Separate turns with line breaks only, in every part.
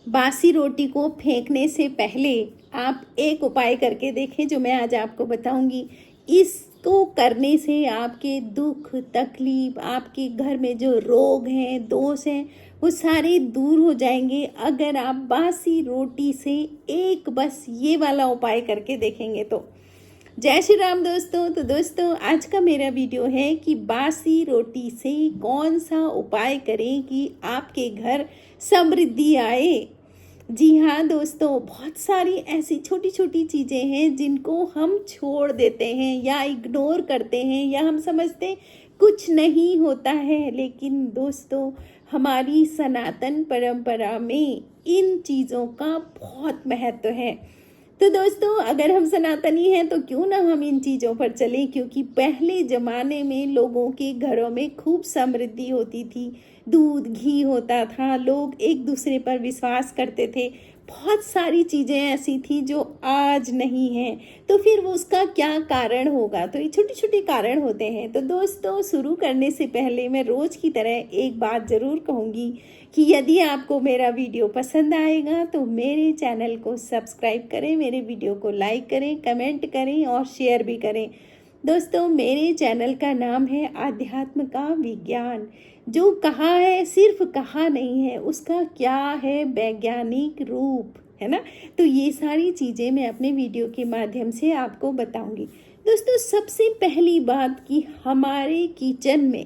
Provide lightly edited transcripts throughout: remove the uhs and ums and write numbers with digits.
बासी रोटी को फेंकने से पहले आप एक उपाय करके देखें जो मैं आज आपको बताऊंगी। इसको करने से आपके दुख तकलीफ, आपके घर में जो रोग हैं, दोष हैं, वो सारे दूर हो जाएंगे अगर आप बासी रोटी से एक बस ये वाला उपाय करके देखेंगे तो। जय श्री राम दोस्तों। तो दोस्तों, आज का मेरा वीडियो है कि बासी रोटी से कौन सा उपाय करें कि आपके घर समृद्धि आए। जी हाँ दोस्तों, बहुत सारी ऐसी छोटी छोटी चीज़ें हैं जिनको हम छोड़ देते हैं या इग्नोर करते हैं या हम समझते कुछ नहीं होता है, लेकिन दोस्तों हमारी सनातन परंपरा में इन चीज़ों का बहुत महत्व है। तो दोस्तों, अगर हम सनातनी हैं तो क्यों ना हम इन चीज़ों पर चलें, क्योंकि पहले ज़माने में लोगों के घरों में खूब समृद्धि होती थी, दूध घी होता था, लोग एक दूसरे पर विश्वास करते थे, बहुत सारी चीज़ें ऐसी थी जो आज नहीं हैं। तो फिर वो उसका क्या कारण होगा? तो ये छोटे छोटे कारण होते हैं। तो दोस्तों, शुरू करने से पहले मैं रोज़ की तरह एक बात ज़रूर कहूँगी कि यदि आपको मेरा वीडियो पसंद आएगा तो मेरे चैनल को सब्सक्राइब करें, मेरे वीडियो को लाइक करें, कमेंट करें और शेयर भी करें। दोस्तों, मेरे चैनल का नाम है आध्यात्म का विज्ञान। जो कहा है सिर्फ कहा नहीं है, उसका क्या है वैज्ञानिक रूप, है ना। तो ये सारी चीज़ें मैं अपने वीडियो के माध्यम से आपको बताऊंगी। दोस्तों, सबसे पहली बात कि हमारे किचन में,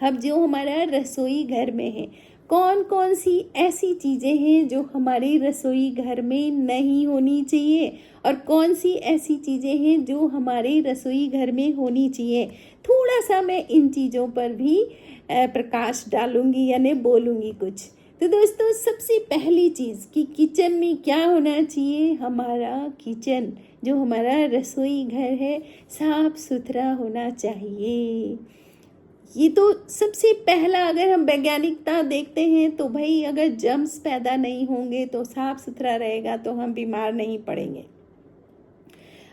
हम जो हमारा रसोई घर में है, कौन कौन सी ऐसी चीज़ें हैं जो हमारे रसोई घर में नहीं होनी चाहिए और कौन सी ऐसी चीज़ें हैं जो हमारे रसोई घर में होनी चाहिए। थोड़ा सा मैं इन चीज़ों पर भी प्रकाश डालूंगी, यानी बोलूँगी कुछ। तो दोस्तों, सबसे पहली चीज़ कि किचन में क्या होना चाहिए। हमारा किचन, जो हमारा रसोई घर है, साफ सुथरा होना चाहिए। ये तो सबसे पहला, अगर हम वैज्ञानिकता देखते हैं तो भाई अगर जर्म्स पैदा नहीं होंगे तो साफ सुथरा रहेगा तो हम बीमार नहीं पड़ेंगे।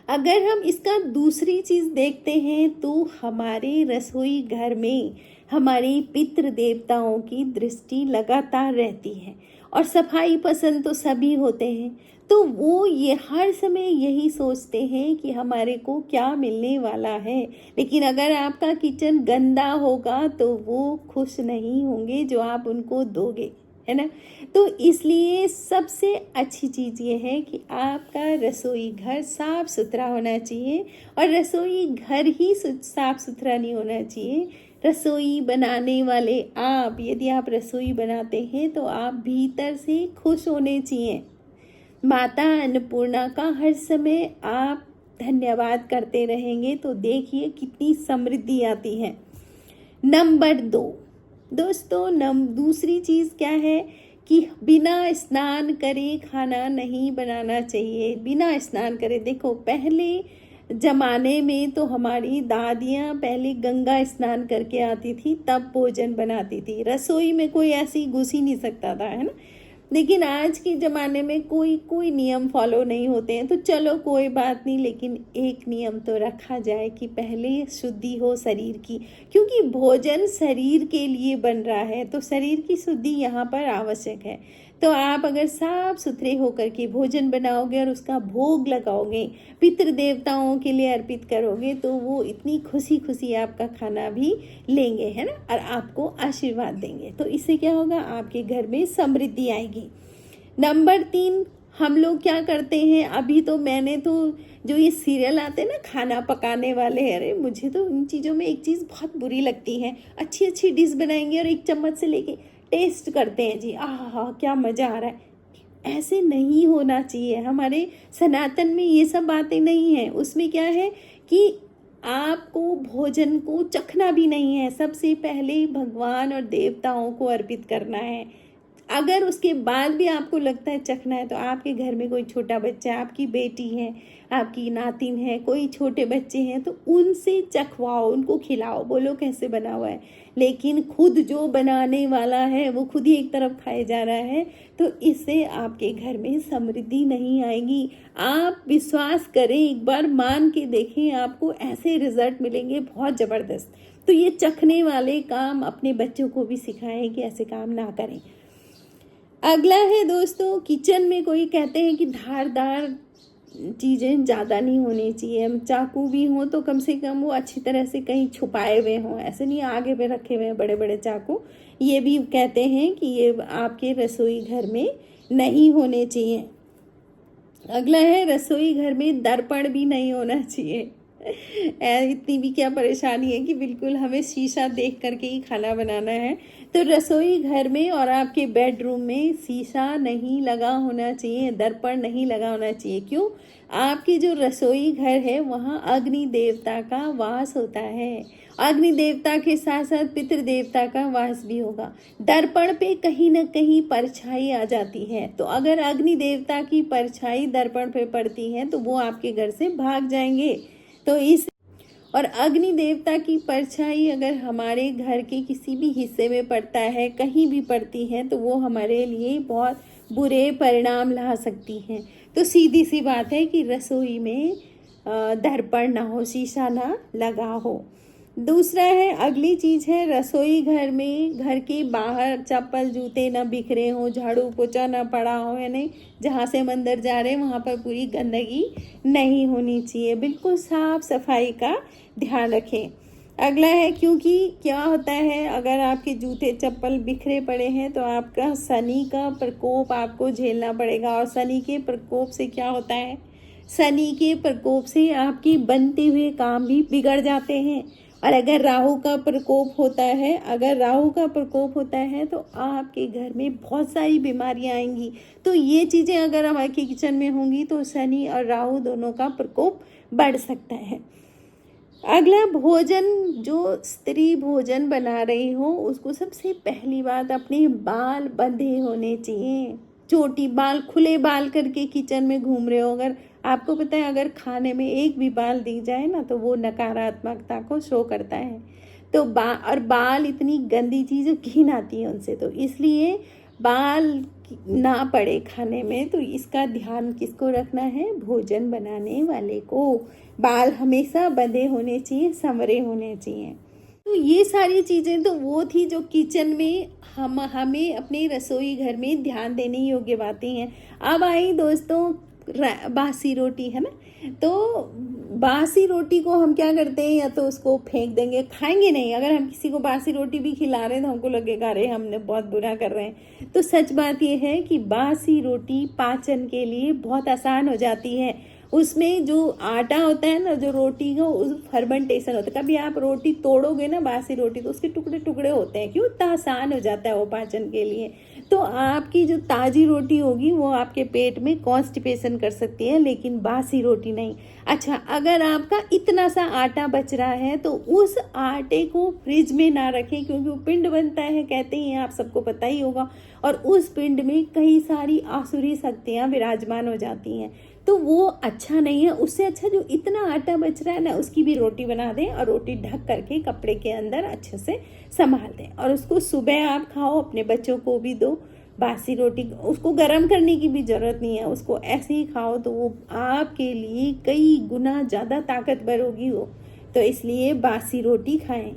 अगर हम इसका दूसरी चीज़ देखते हैं तो हमारे रसोई घर में हमारे पितृ देवताओं की दृष्टि लगातार रहती है और सफाई पसंद तो सभी होते हैं। तो वो ये हर समय यही सोचते हैं कि हमारे को क्या मिलने वाला है, लेकिन अगर आपका किचन गंदा होगा तो वो खुश नहीं होंगे जो आप उनको दोगे, है ना। तो इसलिए सबसे अच्छी चीज़ ये है कि आपका रसोई घर साफ सुथरा होना चाहिए। और रसोई घर ही साफ सुथरा नहीं होना चाहिए, रसोई बनाने वाले आप, यदि आप रसोई बनाते हैं तो आप भीतर से खुश होने चाहिए। माता अन्नपूर्णा का हर समय आप धन्यवाद करते रहेंगे तो देखिए कितनी समृद्धि आती है। नंबर 2 दोस्तों, दूसरी चीज़ क्या है कि बिना स्नान करे खाना नहीं बनाना चाहिए। बिना स्नान करे, देखो पहले ज़माने में तो हमारी दादियाँ पहले गंगा स्नान करके आती थी, तब भोजन बनाती थी। रसोई में कोई ऐसी घुस ही नहीं सकता था, है ना। लेकिन आज के ज़माने में कोई नियम फॉलो नहीं होते हैं, तो चलो कोई बात नहीं, लेकिन एक नियम तो रखा जाए कि पहले शुद्धि हो शरीर की, क्योंकि भोजन शरीर के लिए बन रहा है तो शरीर की शुद्धि यहाँ पर आवश्यक है। तो आप अगर साफ सुथरे होकर के भोजन बनाओगे और उसका भोग लगाओगे, पितृ देवताओं के लिए अर्पित करोगे, तो वो इतनी खुशी खुशी आपका खाना भी लेंगे, है ना, और आपको आशीर्वाद देंगे। तो इससे क्या होगा, आपके घर में समृद्धि आएगी। नंबर 3, हम लोग क्या करते हैं, अभी तो मैंने तो जो ये सीरियल आते हैं ना खाना पकाने वाले, अरे मुझे तो इन चीज़ों में एक चीज़ बहुत बुरी लगती है। अच्छी अच्छी डिश बनाएंगे और एक चम्मच से लेके टेस्ट करते हैं जी, आहा क्या मज़ा आ रहा है। ऐसे नहीं होना चाहिए। हमारे सनातन में ये सब बातें नहीं हैं। उसमें क्या है कि आपको भोजन को चखना भी नहीं है, सबसे पहले भगवान और देवताओं को अर्पित करना है। अगर उसके बाद भी आपको लगता है चखना है, तो आपके घर में कोई छोटा बच्चा है, आपकी बेटी है, आपकी नातिन है, कोई छोटे बच्चे हैं, तो उनसे चखवाओ, उनको खिलाओ, बोलो कैसे बना हुआ है। लेकिन खुद जो बनाने वाला है वो खुद ही एक तरफ खाए जा रहा है, तो इससे आपके घर में समृद्धि नहीं आएगी। आप विश्वास करें, एक बार मान के देखें, आपको ऐसे रिजल्ट मिलेंगे बहुत ज़बरदस्त। तो ये चखने वाले काम अपने बच्चों को भी सिखाएं कि ऐसे काम ना करें। अगला है दोस्तों, किचन में कोई कहते हैं कि धारदार चीज़ें ज़्यादा नहीं होनी चाहिए। चाकू भी हो तो कम से कम वो अच्छी तरह से कहीं छुपाए हुए हों, ऐसे नहीं आगे पे रखे हुए हैं बड़े बड़े चाकू। ये भी कहते हैं कि ये आपके रसोई घर में नहीं होने चाहिए। अगला है, रसोई घर में दर्पण भी नहीं होना चाहिए। इतनी भी क्या परेशानी है कि बिल्कुल हमें शीशा देख करके ही खाना बनाना है। तो रसोई घर में और आपके बेडरूम में शीशा नहीं लगा होना चाहिए, दर्पण नहीं लगा होना चाहिए। क्यों? आपकी जो रसोई घर है वहाँ अग्नि देवता का वास होता है। अग्नि देवता के साथ साथ पितृ देवता का वास भी होगा। दर्पण पे कहीं ना कहीं परछाई आ जाती है, तो अगर अग्नि देवता की परछाई दर्पण पे पड़ती है तो वो आपके घर से भाग जाएंगे। तो इस और अग्नि देवता की परछाई अगर हमारे घर के किसी भी हिस्से में पड़ता है, कहीं भी पड़ती है, तो वो हमारे लिए बहुत बुरे परिणाम ला सकती हैं। तो सीधी सी बात है कि रसोई में दर्पण ना हो, शीशा ना लगा हो। दूसरा है, अगली चीज़ है, रसोई घर में घर के बाहर चप्पल जूते ना बिखरे हों, झाड़ू पोछा ना पड़ा हो, यानी जहाँ से हम अंदर जा रहे हैं वहाँ पर पूरी गंदगी नहीं होनी चाहिए। बिल्कुल साफ सफाई का ध्यान रखें। अगला है, क्योंकि क्या होता है अगर आपके जूते चप्पल बिखरे पड़े हैं तो आपका शनि का प्रकोप आपको झेलना पड़ेगा। और शनि के प्रकोप से क्या होता है, शनि के प्रकोप से आपके बनते हुए काम भी बिगड़ जाते हैं। और अगर राहु का प्रकोप होता है, तो आपके घर में बहुत सारी बीमारियां आएंगी। तो ये चीज़ें अगर हमारे किचन में होंगी तो शनि और राहु दोनों का प्रकोप बढ़ सकता है। अगला, भोजन, जो स्त्री भोजन बना रही हो उसको सबसे पहली बात अपने बाल बंधे होने चाहिए। चोटी बाल, खुले बाल करके किचन में घूम रहे हो, अगर आपको पता है अगर खाने में एक भी बाल दिख जाए ना तो वो नकारात्मकता को शो करता है। तो बाल इतनी गंदी चीज़, घिन आती है उनसे, तो इसलिए बाल ना पड़े खाने में। तो इसका ध्यान किसको रखना है? भोजन बनाने वाले को। बाल हमेशा बंधे होने चाहिए, संवरे होने चाहिए। तो ये सारी चीज़ें तो वो थी जो किचन में हमें अपने रसोई घर में ध्यान देने योग्य बातें हैं। अब आई दोस्तों बासी रोटी, है ना। तो बासी रोटी को हम क्या करते हैं, या तो उसको फेंक देंगे, खाएंगे नहीं। अगर हम किसी को बासी रोटी भी खिला रहे हैं तो हमको लगेगा अरे हमने बहुत बुरा कर रहे हैं। तो सच बात ये है कि बासी रोटी पाचन के लिए बहुत आसान हो जाती है। उसमें जो आटा होता है ना, जो रोटी का उस फर्मेंटेशन होता है। कभी आप रोटी तोड़ोगे ना बासी रोटी तो उसके टुकड़े टुकड़े होते हैं। क्यों? इतना आसान हो जाता है वो पाचन के लिए। तो आपकी जो ताज़ी रोटी होगी वो आपके पेट में कॉन्स्टिपेशन कर सकती है, लेकिन बासी रोटी नहीं। अच्छा, अगर आपका इतना सा आटा बच रहा है तो उस आटे को फ्रिज में ना रखें, क्योंकि वो पिंड बनता है कहते हैं, आप सबको पता ही होगा। और उस पिंड में कई सारी आसुरी शक्तियाँ विराजमान हो जाती हैं, तो वो अच्छा नहीं है। उससे अच्छा जो इतना आटा बच रहा है ना उसकी भी रोटी बना दें और रोटी ढक करके कपड़े के अंदर अच्छे से संभाल दें, और उसको सुबह आप खाओ, अपने बच्चों को भी दो। बासी रोटी उसको गर्म करने की भी ज़रूरत नहीं है, उसको ऐसे ही खाओ तो वो आपके लिए कई गुना ज़्यादा ताकतवर होगी वो। तो इसलिए बासी रोटी खाएं।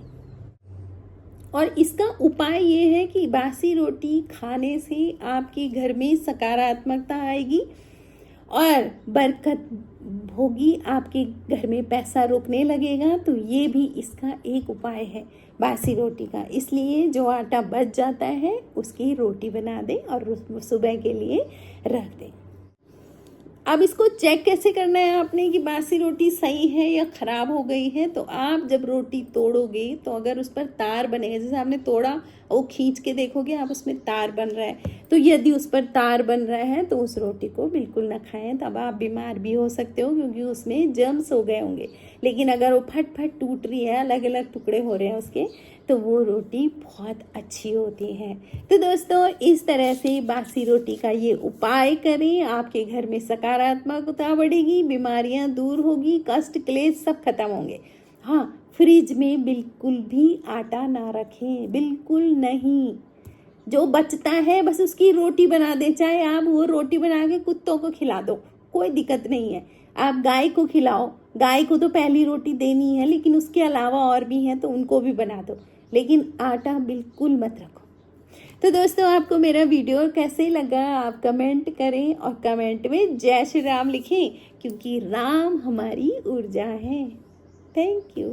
और इसका उपाय ये है कि बासी रोटी खाने से आपके घर में सकारात्मकता आएगी और बरकत होगी, आपके घर में पैसा रुकने लगेगा। तो ये भी इसका एक उपाय है बासी रोटी का। इसलिए जो आटा बच जाता है उसकी रोटी बना दें और सुबह के लिए रख दें। अब इसको चेक कैसे करना है आपने कि बासी रोटी सही है या खराब हो गई है? तो आप जब रोटी तोड़ोगे तो अगर उस पर तार बनेगा, जैसे आपने तोड़ा वो खींच के देखोगे आप उसमें तार बन रहा है, तो यदि उस पर तार बन रहा है तो उस रोटी को बिल्कुल ना खाएं, तब आप बीमार भी हो सकते हो क्योंकि उसमें जर्म्स हो गए होंगे। लेकिन अगर वो फट फट टूट रही है, अलग अलग टुकड़े हो रहे हैं उसके, तो वो रोटी बहुत अच्छी होती है। तो दोस्तों, इस तरह से बासी रोटी का ये उपाय करें, आपके घर में सकारात्मकता बढ़ेगी, बीमारियां दूर होगी, कष्ट क्लेश सब खत्म होंगे। हाँ, फ्रिज में बिल्कुल भी आटा ना रखें, बिल्कुल नहीं। जो बचता है बस उसकी रोटी बना दें, चाहे आप वो रोटी बना के कुत्तों को खिला दो, कोई दिक्कत नहीं है। आप गाय को खिलाओ, गाय को तो पहली रोटी देनी है, लेकिन उसके अलावा और भी हैं तो उनको भी बना दो, लेकिन आटा बिल्कुल मत रखो। तो दोस्तों, आपको मेरा वीडियो कैसे लगा आप कमेंट करें और कमेंट में जय श्री राम लिखें, क्योंकि राम हमारी ऊर्जा है। Thank you.